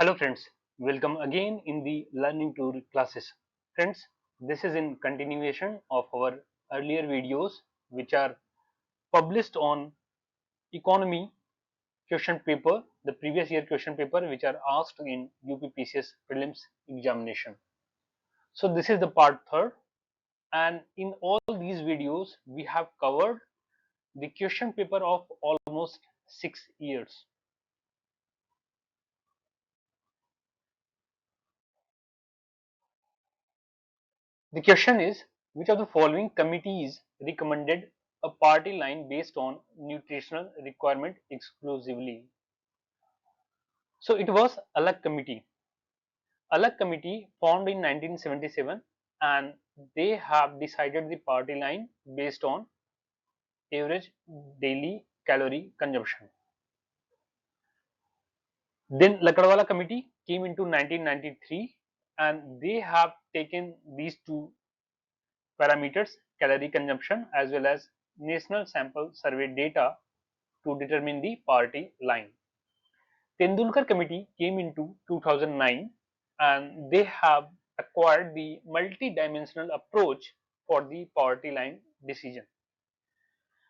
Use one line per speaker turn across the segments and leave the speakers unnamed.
Hello friends, welcome again in the learning tour classes. Friends, this is in continuation of our earlier videos which are published on economy question paper, the previous year question paper which are asked in UPPCS Prelims examination. So this is the part third, and in all these videos we have covered the question paper of almost 6 years. The question is, which of the following committees recommended a party line based on nutritional requirement exclusively? So it was Alag Committee. Alag Committee formed in 1977, and they have decided the party line based on average daily calorie consumption. Then Lakadwala Committee came into 1993, and they have taken these two parameters, calorie consumption as well as national sample survey data, to determine the party line. Tendulkar Committee came into 2009, and they have acquired the multi-dimensional approach for the party line decision.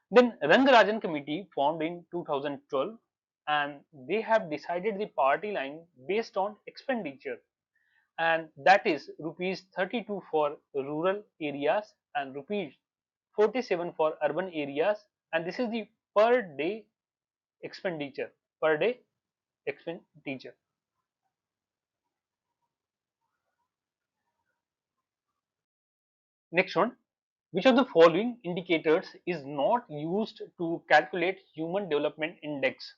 Then Rangarajan Committee formed in 2012, and they have decided the party line based on expenditure, and that is rupees 32 for rural areas and rupees 47 for urban areas, and this is the per day expenditure, per day expenditure. Next one, which of the following indicators is not used to calculate human development index?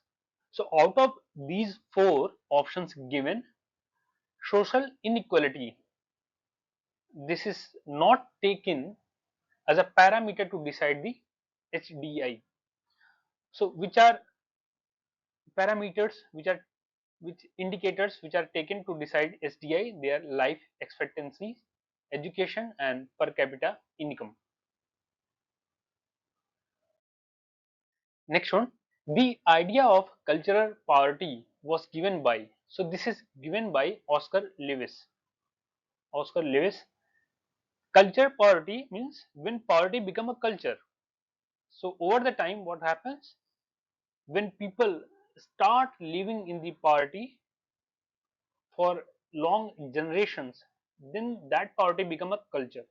So out of these four options given, social inequality, this is not taken as a parameter to decide the HDI. So which are parameters which indicators which are taken to decide SDI? They are life expectancy, education, and per capita income. Next one, the idea of cultural poverty was given by. So this is given by Oscar Lewis. Oscar Lewis. Culture poverty means when poverty become a culture. So over the time, what happens when people start living in the poverty for long generations, then that poverty become a culture.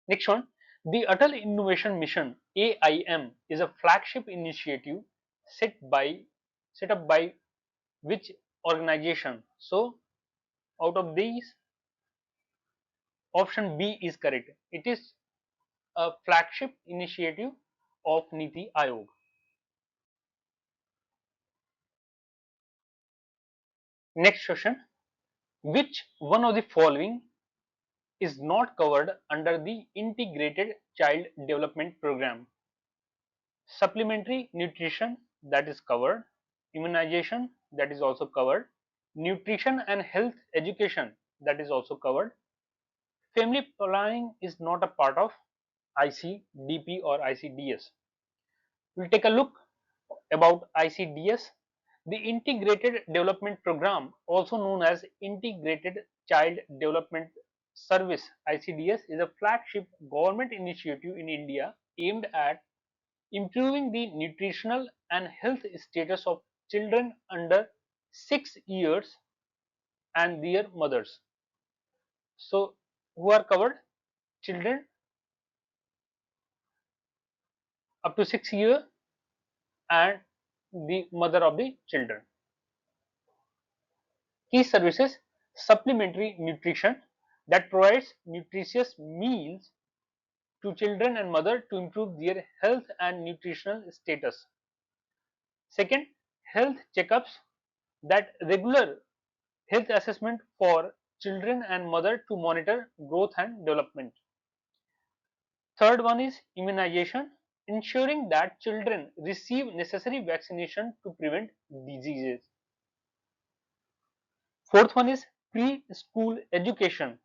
Next one, the Atal Innovation Mission AIM is a flagship initiative set by set up by which organization? So out of these, option B is correct. It is a flagship initiative of Niti Aayog. Next question, which one of the following is not covered under the integrated child development program? Supplementary nutrition, that is covered. Immunization, that is also covered. Nutrition and health education, that is also covered. Family planning is not a part of ICDP or ICDS. We'll take a look about ICDS. The Integrated Development Program, also known as Integrated Child Development Service (ICDS), is a flagship government initiative in India aimed at improving the nutritional and health status of children under 6 years and their mothers. So, who are covered? Children up to 6 years and the mother of the children. Key services: supplementary nutrition, that provides nutritious meals to children and mother to improve their health and nutritional status. Second, health checkups, that regular health assessment for children and mother to monitor growth and development. Third one is immunization, ensuring that children receive necessary vaccination to prevent diseases. Fourth one is preschool education,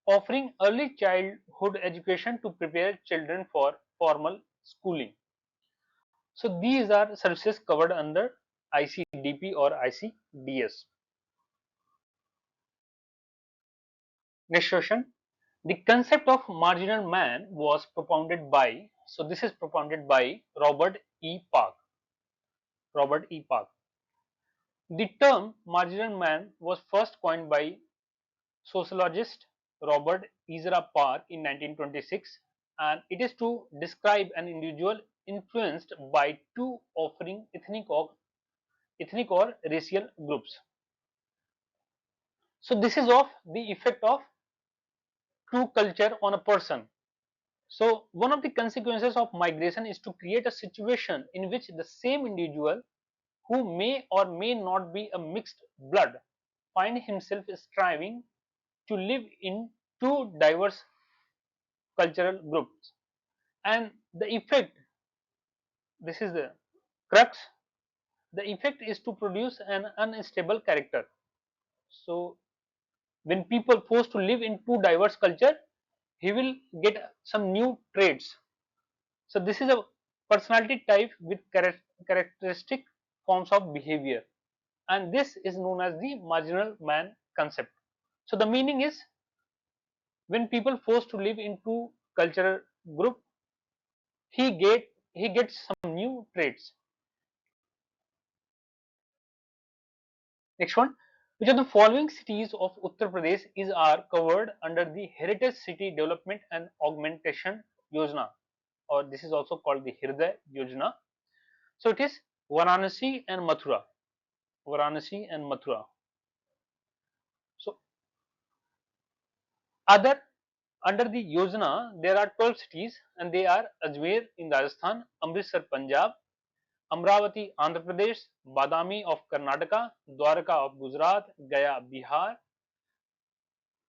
offering early childhood education to prepare children for formal schooling. So these are services covered under ICDP or ICDS. Next question. The concept of marginal man was propounded by, so this is propounded by Robert E. Park. Robert E. Park. The term marginal man was first coined by sociologist Robert Ezra Park in 1926, and it is to describe an individual influenced by two offering ethnic or racial groups. So this is of the effect of true culture on a person. So one of the consequences of migration is to create a situation in which the same individual who may or may not be a mixed blood find himself striving to live in two diverse cultural groups, and the effect, this is the crux, the effect is to produce an unstable character. So when people forced to live in two diverse culture, he will get some new traits. So this is a personality type with characteristic forms of behavior, and this is known as the marginal man concept. So the meaning is, when people forced to live in two cultural group, he gets some new traits. Next one, which of the following cities of Uttar Pradesh is are covered under the Heritage City Development and Augmentation Yojana, or this is also called the Hriday Yojana. So it is Varanasi and Mathura. Varanasi and Mathura. So other under the Yojana, there are 12 cities, and they are Ajmer in Rajasthan, Amritsar Punjab, Amravati Andhra Pradesh, Badami of Karnataka, Dwarka of Gujarat, Gaya Bihar,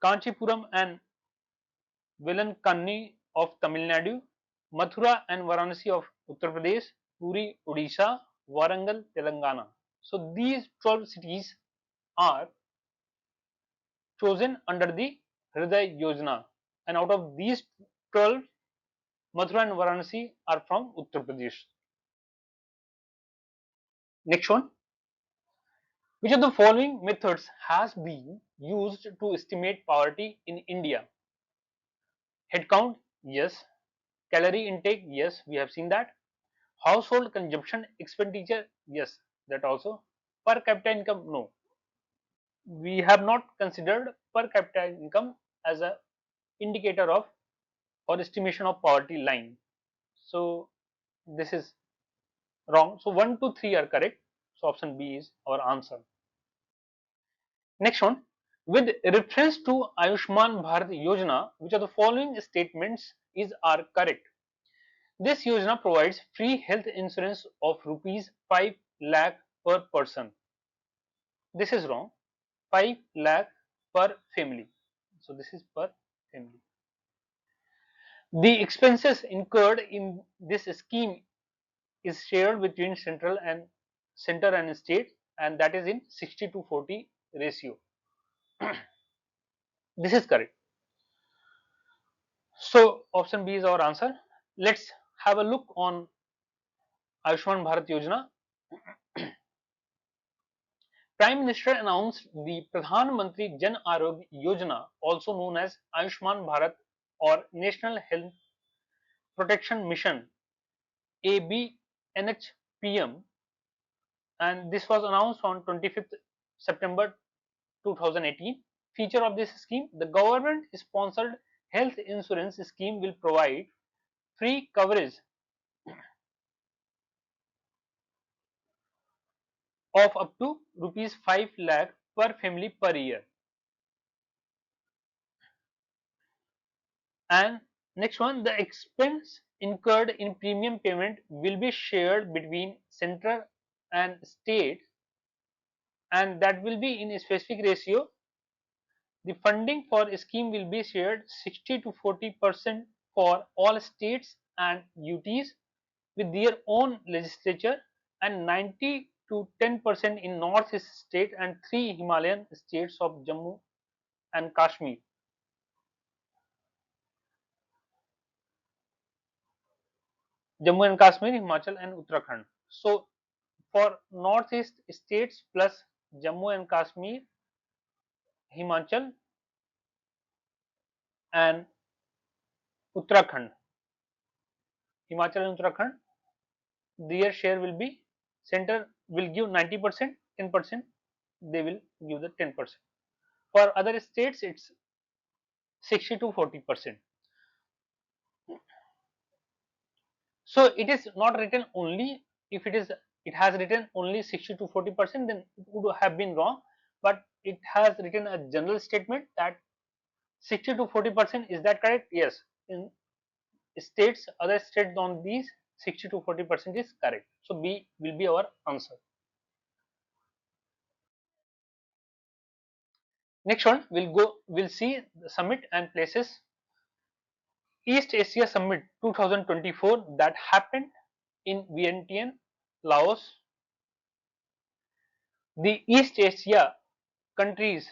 Kanchipuram and Velankanni of Tamil Nadu, Mathura and Varanasi of Uttar Pradesh, Puri Odisha, Warangal Telangana. So these 12 cities are chosen under the Hriday Yojana, and out of these 12, Mathura and Varanasi are from Uttar Pradesh. Next one, which of the following methods has been used to estimate poverty in India? Head count, yes. Calorie intake, yes, we have seen that. Household consumption expenditure, yes, that also. Per capita income, no. We have not considered per capita income as a indicator of or estimation of poverty line. So this is wrong. So 1, 2, 3 are correct. So option B is our answer. Next one, with reference to Ayushman Bharat Yojana, which of the following statements is are correct? This Yojana provides free health insurance of rupees 5 lakh per person. This is wrong. 5 lakh per family. So this is per family. The expenses incurred in this scheme is shared between center and state, and that is in 60 to 40 ratio. This is correct. So option B is our answer. Let's have a look on Ayushman Bharat Yojana. Prime Minister announced the Pradhan Mantri Jan Arogya Yojana, also known as Ayushman Bharat or National Health Protection Mission ABNHPM, and this was announced on 25th September 2018. Feature of this scheme: the government sponsored health insurance scheme will provide free coverage of up to rupees 5 lakh per family per year. And next one, the expense incurred in premium payment will be shared between center and state, and that will be in a specific ratio. The funding for a scheme will be shared 60 to 40% for all states and UTs with their own legislature, and 90 to 10% in northeast state and 3 Himalayan states of Jammu and Kashmir. Jammu and Kashmir, Himachal and Uttarakhand. So for northeast states plus Jammu and Kashmir, Himachal and Uttarakhand. Himachal and Uttarakhand, their share will be, center will give 90%, 10% they will give the 10%. For other states it's 60 to 40%. So it is not written only, if it has written only 60 to 40%, then it would have been wrong, but it has written a general statement that 60 to 40%. Is that correct? Yes. In states, other states on these, 60 to 40% is correct. So B will be our answer. Next one, we'll see the summit and places. East Asia Summit 2024 that happened in Vientiane, Laos. The East Asia countries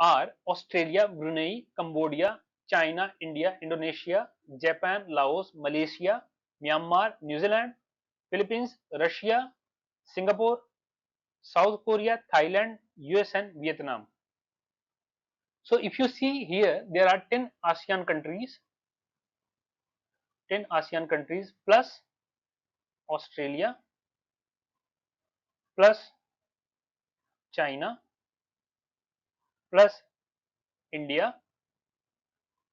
are Australia, Brunei, Cambodia, China, India, Indonesia, Japan, Laos, Malaysia, Myanmar, New Zealand, Philippines, Russia, Singapore, South Korea, Thailand, US and Vietnam. So if you see here, there are 10 ASEAN countries, 10 ASEAN countries plus Australia plus China plus India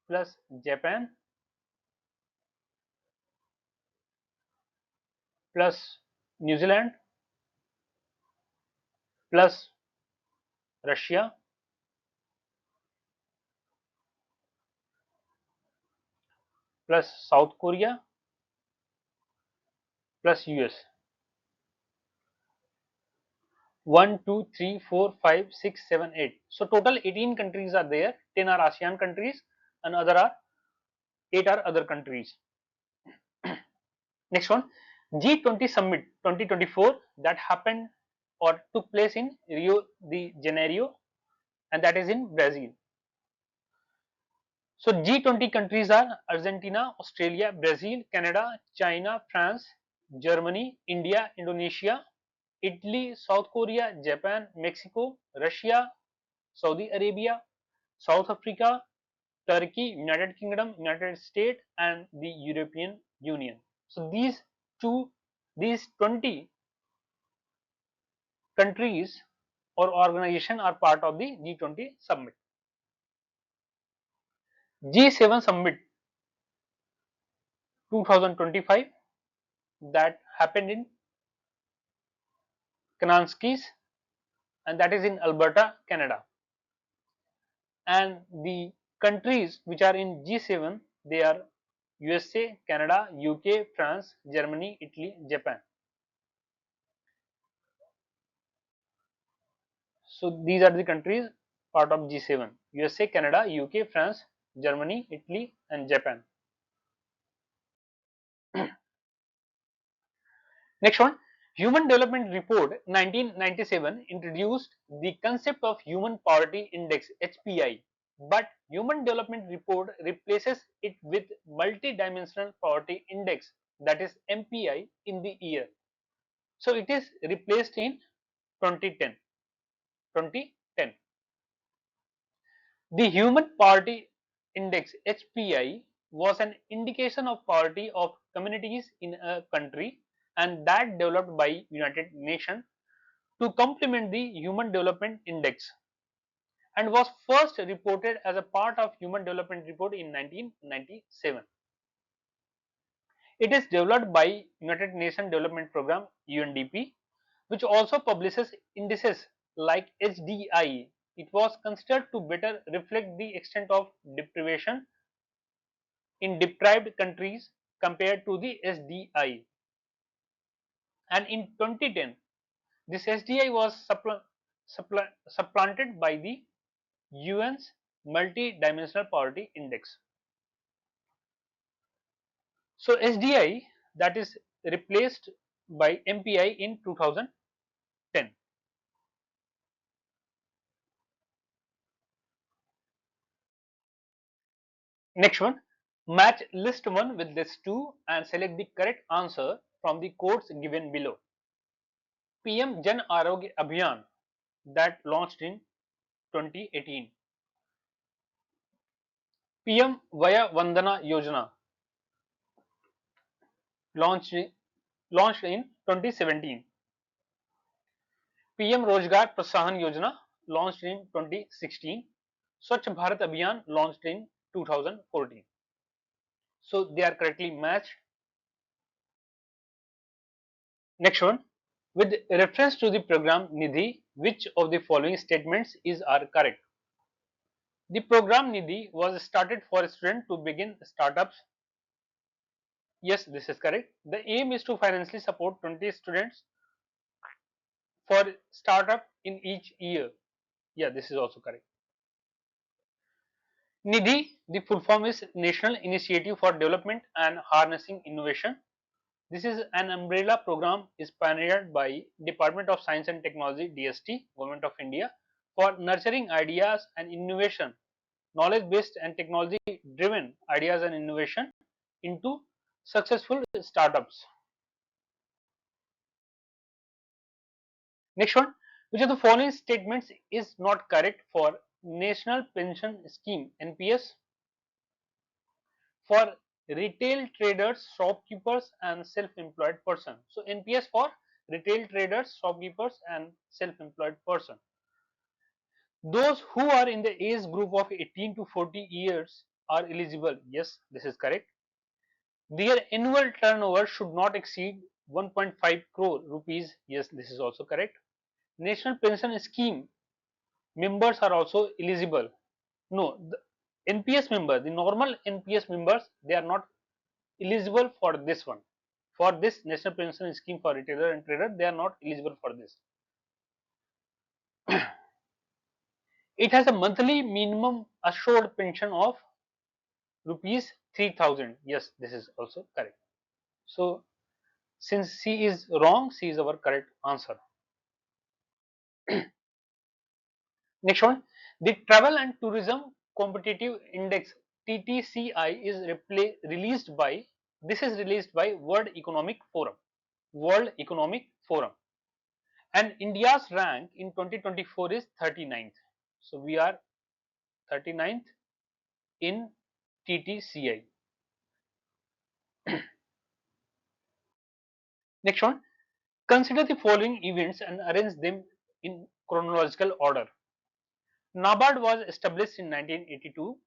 plus Japan plus New Zealand plus Russia plus South Korea plus US. 1, 2, 3, 4, 5, 6, 7, 8. So total 18 countries are there. 10 are ASEAN countries and other are 8 are other countries. Next one, G20 Summit 2024 that happened or took place in Rio de Janeiro, and that is in Brazil. So G20 countries are Argentina, Australia, Brazil, Canada, China, France, Germany, India, Indonesia, Italy, South Korea, Japan, Mexico, Russia, Saudi Arabia, South Africa, Turkey, United Kingdom, United States, and the European Union. So these 20 countries or organization are part of the G20 summit. G7 summit 2025 that happened in Kananskis, and that is in Alberta, Canada. And the countries which are in G7, they are USA, Canada, UK, France, Germany, Italy, Japan. So these are the countries part of G7: USA, Canada, UK, France, Germany, Italy, and Japan. Next one, Human Development Report 1997 introduced the concept of Human Poverty Index (HPI), but Human Development Report replaces it with Multidimensional Poverty Index, that is MPI, in the year. So it is replaced in 2010. 2010. The Human Poverty Index (HPI) was an indication of poverty of communities in a country, and that developed by United Nations to complement the Human Development Index, and was first reported as a part of Human Development Report in 1997. It is developed by United Nations Development Programme (UNDP), which also publishes indices like HDI. It was considered to better reflect the extent of deprivation in deprived countries compared to the SDI. And in 2010, this SDI was supplanted by the UN's Multi-Dimensional Poverty Index. So SDI, that is replaced by MPI in 2010. Next one, match list 1 with list 2 and select the correct answer from the codes given below. PM Jan Arogya Abhiyan that launched in 2018. PM Vaya Vandana Yojana launched launched in 2017. PM Rozgar Prosahan Yojana launched in 2016. Swachh Bharat Abhiyan launched in 2014. So they are correctly matched. Next one, with reference to the program Nidhi, which of the following statements are correct? The program Nidhi was started for students to begin startups. Yes, this is correct. The aim is to financially support 20 students for startup in each year. Yeah, this is also correct. Nidhi, the full form is National Initiative for Development and Harnessing Innovation. This is an umbrella program is pioneered by Department of Science and Technology DST, Government of India, for nurturing ideas and innovation, knowledge based and technology driven ideas and innovation into successful startups. Next one, which of the following statements is not correct for National Pension Scheme NPS? For retail traders, shopkeepers and self-employed person. So NPS for retail traders, shopkeepers and self-employed person. Those who are in the age group of 18 to 40 years are eligible. Yes, this is correct. Their annual turnover should not exceed 1.5 crore rupees. Yes, this is also correct. National pension scheme members are also eligible. No, the NPS member, the normal NPS members, they are not eligible for this one. For this national pension scheme for retailer and trader, they are not eligible for this. It has a monthly minimum assured pension of rupees 3000. Yes, this is also correct. So since C is wrong, C is our correct answer. Next one, the Travel and Tourism Competitive Index TTCI is released by, this is released by World Economic Forum. World Economic Forum. And India's rank in 2024 is 39th. So we are 39th in TTCI. Next one, consider the following events and arrange them in chronological order. NABARD was established in 1982.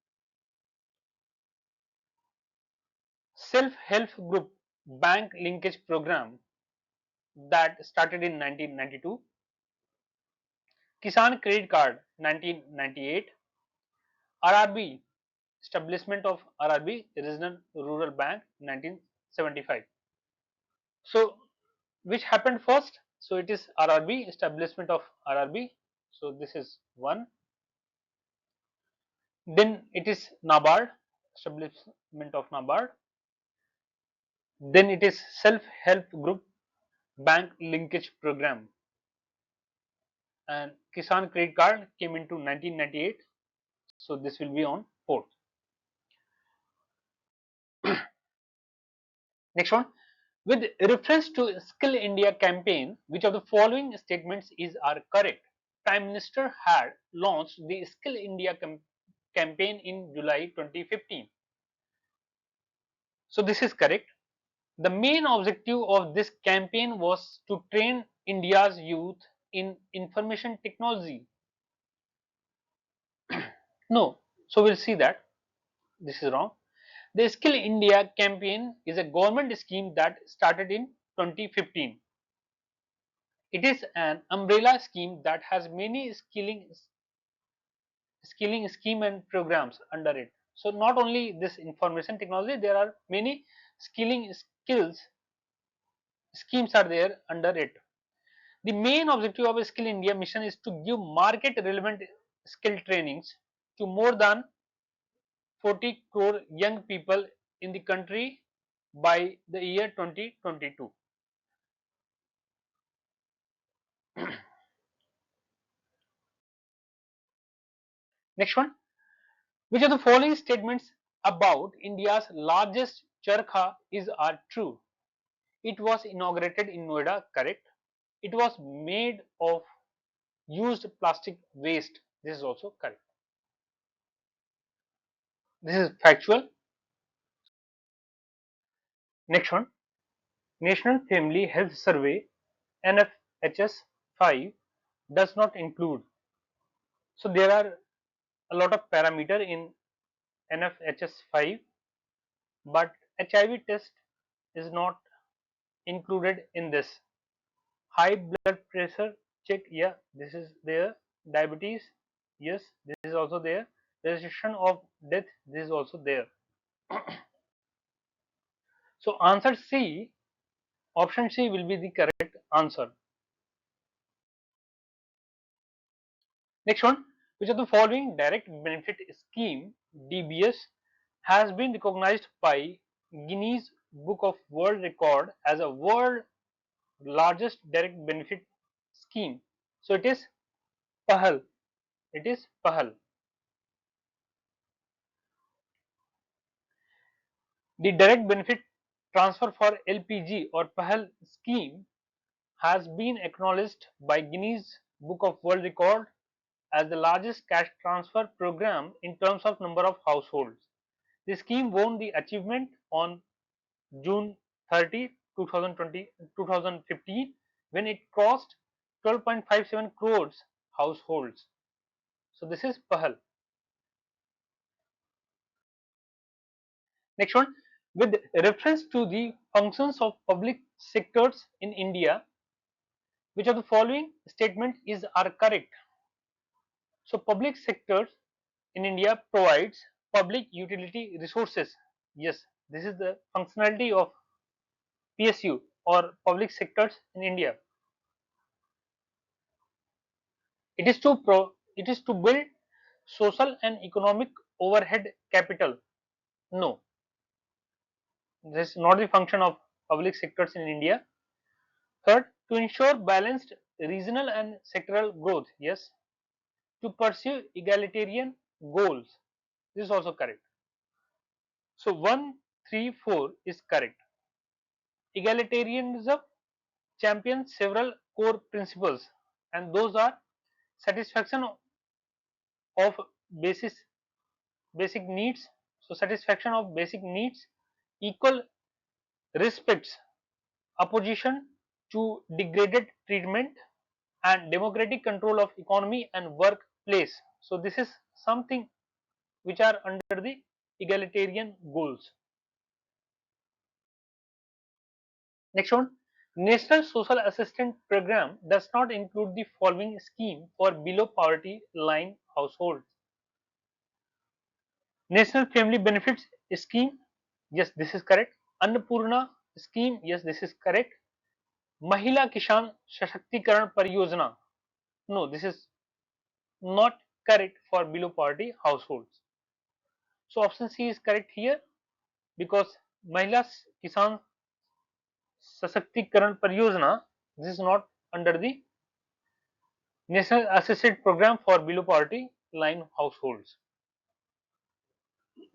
Self-help group bank linkage program that started in 1992. Kisan credit card 1998. RRB, establishment of RRB Regional Rural Bank 1975. So which happened first? So it is RRB, establishment of RRB. So this is one. Then it is NABARD, establishment of NABARD. Then it is self-help group bank linkage program. And Kisan credit card came into 1998. So this will be on fourth. Next one, with reference to Skill India campaign, which of the following statements are correct? Prime Minister had launched the Skill India campaign in July 2015. So this is correct. The main objective of this campaign was to train India's youth in information technology. No, so we'll see that this is wrong. The Skill India campaign is a government scheme that started in 2015. It is an umbrella scheme that has many skilling scheme and programs under it. So not only this information technology, there are many skilling skills schemes are there under it. The main objective of a Skill India mission is to give market relevant skill trainings to more than 40 crore young people in the country by the year 2022. Next one, which of the following statements about India's largest charkha are true? It was inaugurated in Noida, correct. It was made of used plastic waste. This is also correct. This is factual. Next one, National Family Health Survey NFHS 5 does not include. So there are a lot of parameter in NFHS 5, but HIV test is not included in this. High blood pressure check, yeah, this is there. Diabetes, yes, this is also there. Registration of death, this is also there. So answer C, option C will be the correct answer. Next one, which of the following direct benefit scheme DBS has been recognized by Guinness Book of World Record as a world largest direct benefit scheme? So it is PAHAL. It is PAHAL. The direct benefit transfer for LPG or PAHAL scheme has been acknowledged by Guinness Book of World Record as the largest cash transfer program in terms of number of households. The scheme won the achievement on June 30, 2015 when it crossed 12.57 crores households. So this is PAHAL. Next one, with reference to the functions of public sectors in India, which of the following statement is are correct? So public sectors in India provides public utility resources. Yes, this is the functionality of PSU or public sectors in India. It is to build social and economic overhead capital. No, this is not the function of public sectors in India. Third, to ensure balanced regional and sectoral growth. Yes, to pursue egalitarian goals. This is also correct. So 1, 3, 4 is correct. Egalitarianism champions several core principles, and those are satisfaction of basis basic needs. So satisfaction of basic needs, equal respects, opposition to degraded treatment, and democratic control of economy and workplace. So this is something which are under the egalitarian goals. Next one, National Social Assistance Program does not include the following scheme for below poverty line households. National Family Benefits Scheme, yes, this is correct. Annapurna Scheme, yes, this is correct. Mahila Kishan Shakhtikaran Pariyojana, no, this is not correct for below poverty households. So option C is correct here because Mahila Kisan Sashakti Pariyojana, this is not under the National Assistance Program for below poverty line households.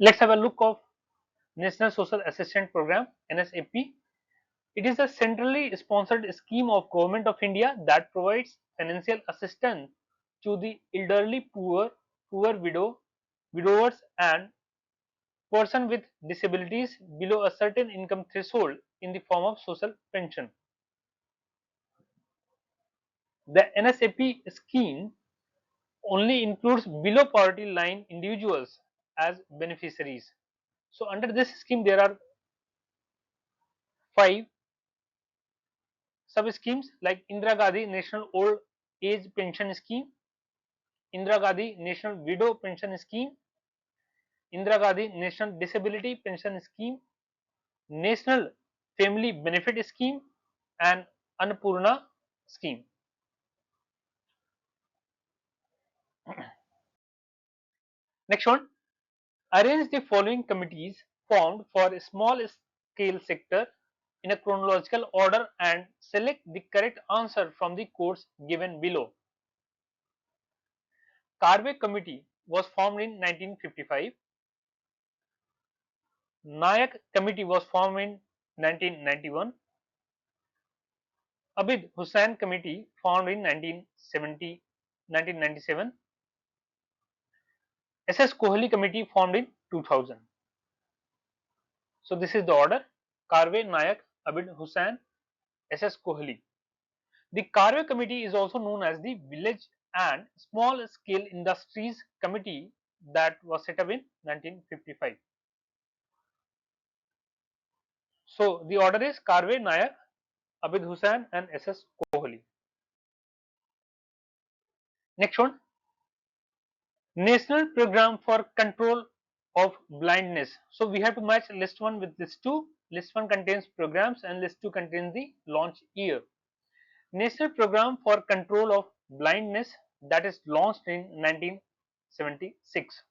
Let's have a look of National Social Assistance Program NSAP. It is a centrally sponsored scheme of Government of India that provides financial assistance to the elderly poor, widowers and person with disabilities below a certain income threshold in the form of social pension. The NSAP scheme only includes below poverty line individuals as beneficiaries. So under this scheme there are 5 sub schemes like Indira Gandhi National Old Age Pension Scheme, Indira Gandhi National Widow Pension Scheme, Indira Gandhi National Disability Pension Scheme, National Family Benefit Scheme, and Annapurna Scheme. Next one, arrange the following committees formed for a small scale sector in a chronological order and select the correct answer from the codes given below. Karve Committee was formed in 1955. Nayak Committee was formed in 1991. Abid Hussain Committee formed in 1997. SS Kohli Committee formed in 2000. So this is the order: Karve, Nayak, Abid Hussain, SS Kohli. The Karve Committee is also known as the Village and Small Scale Industries Committee that was set up in 1955. So the order is Karve, Nayak, Abid Hussain and SS Kohli. Next one, National Program for Control of Blindness. So we have to match list 1 with list 2. List 1 contains programs and list 2 contains the launch year. National Program for Control of Blindness, that is launched in 1976.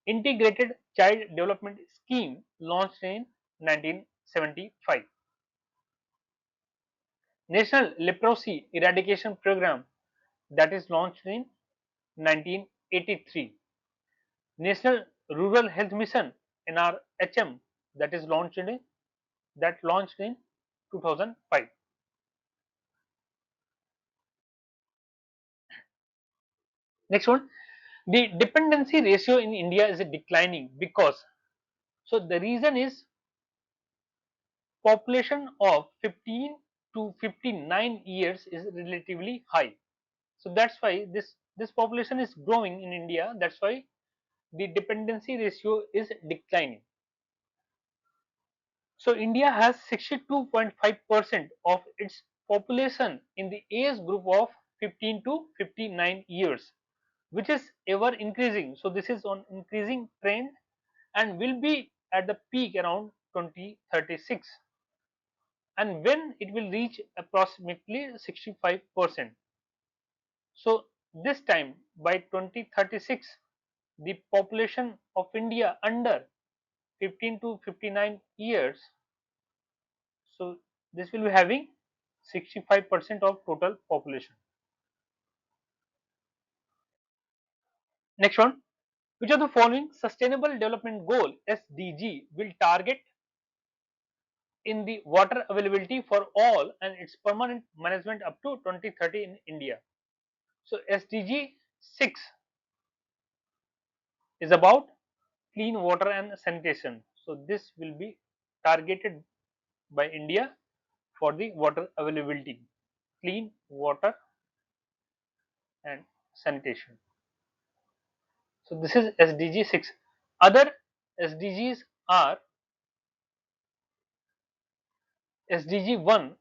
Integrated Child Development Scheme, launched in 1975. National Leprosy Eradication Program, that is launched in 1983. National Rural Health Mission (NRHM), that launched in 2005. Next one, the dependency ratio in India is declining because, so the reason is, population of 15 to 59 years is relatively high. So that's why this population is growing in India. That's why the dependency ratio is declining. So India has 62.5% of its population in the age group of 15 to 59 years, which is ever increasing. So this is on increasing trend and will be at the peak around 2036, and when it will reach approximately 65%. So this time by 2036, the population of India under 15 to 59 years, so this will be having 65% of total population. Next one, which of the following sustainable development goal SDG will target in the water availability for all and its permanent management up to 2030 in India? So SDG 6 is about clean water and sanitation. So this will be targeted by India for the water availability, clean water and sanitation. So this is SDG 6. Other SDGs are SDG 1,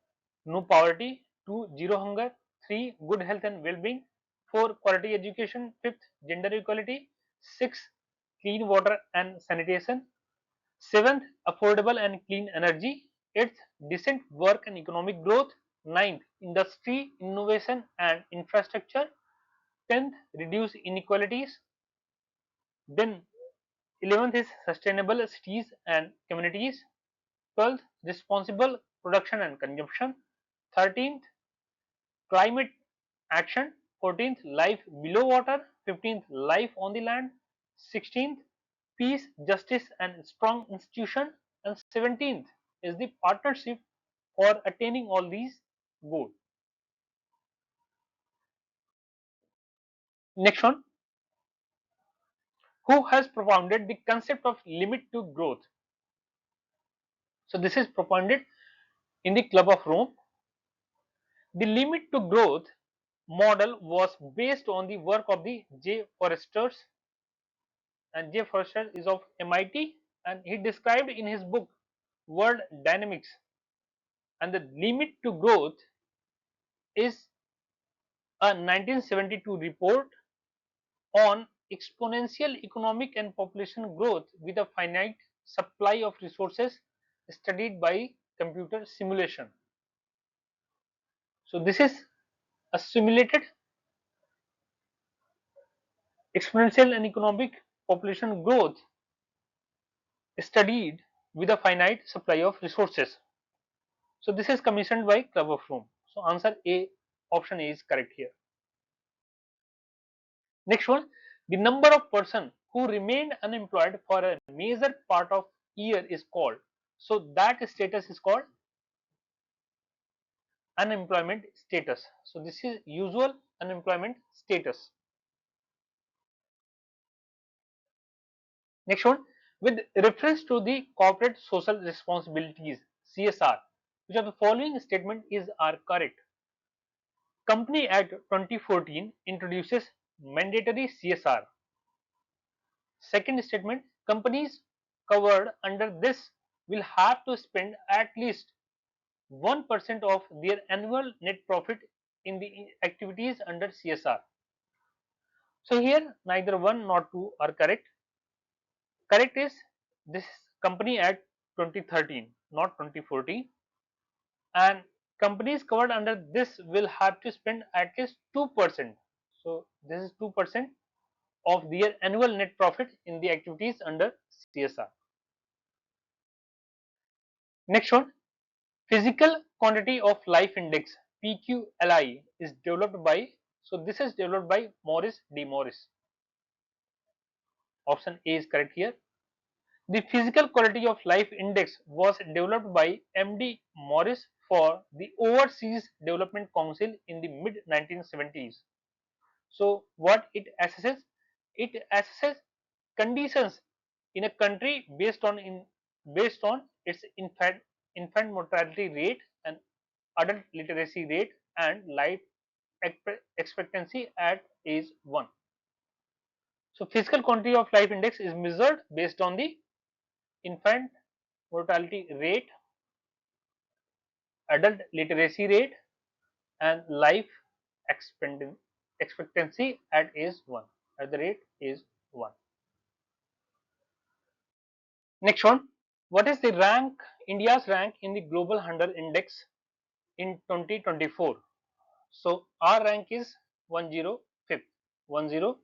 no poverty; 2, zero hunger; 3, good health and well-being; 4, quality education; 5th, gender equality; 6, clean water and sanitation; 7th, affordable and clean energy; 8th, decent work and economic growth; 9th, industry, innovation and infrastructure; 10th, reduce inequalities; then 11th is sustainable cities and communities; 12th, responsible production and consumption; 13th, climate action; 14th, life below water; 15th, life on the land; 16th, peace, justice and strong institution; and 17th is the partnership for attaining all these goals. Next one, who has propounded the concept of limit to growth? So this is propounded in the Club of Rome. The limit to growth model was based on the work of the J. Foresters, and J. Forester is of MIT, and he described in his book World Dynamics, and the limit to growth is a 1972 report on exponential economic and population growth with a finite supply of resources studied by computer simulation. So this is a simulated exponential and economic population growth studied with a finite supply of resources. So this is commissioned by Club of Rome. So answer A, option A is correct here. Next one, the number of person who remained unemployed for a major part of year is called. So that status is called unemployment status. So this is usual unemployment status. Next one, with reference to the corporate social responsibilities CSR, which of the following statement is are correct? Company Act 2014 introduces mandatory CSR. Second statement, companies covered under this will have to spend at least 1% of their annual net profit in the activities under CSR. So here neither one nor two are correct. Correct is this Company Act 2013, not 2014, and companies covered under this will have to spend at least 2%. So this is 2% of their annual net profit in the activities under CSR. Next one, physical quantity of life index PQLI is developed by, so this is developed by Morris D. Morris. Option A is correct here. The physical quality of life index was developed by MD Morris for the Overseas Development Council in the mid 1970s. So what it assesses? It assesses conditions in a country based on its infant mortality rate and adult literacy rate and life expectancy at age 1. So physical quantity of life index is measured based on the infant mortality rate, adult literacy rate, and life expectancy at age 1. At the rate is 1. Next one, what is the rank, India's rank in the Global Hunger Index in 2024? So our rank is 105th. 105th.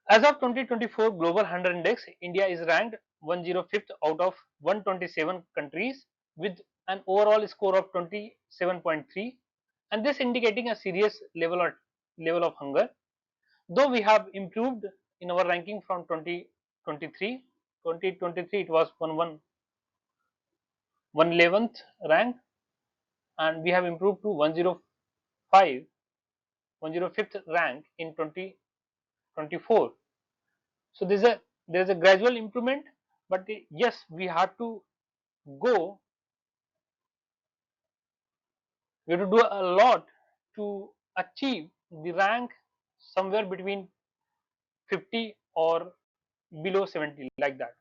As of 2024 Global Hunger Index, India is ranked 105th out of 127 countries with an overall score of 27.3, and this indicating a serious level of hunger. Though we have improved in our ranking from 2023, it was 111th rank, and we have improved to 105th rank in 2024. So there is a gradual improvement, but yes, go we have to do a lot to achieve the rank somewhere between 50 or below 70, like that.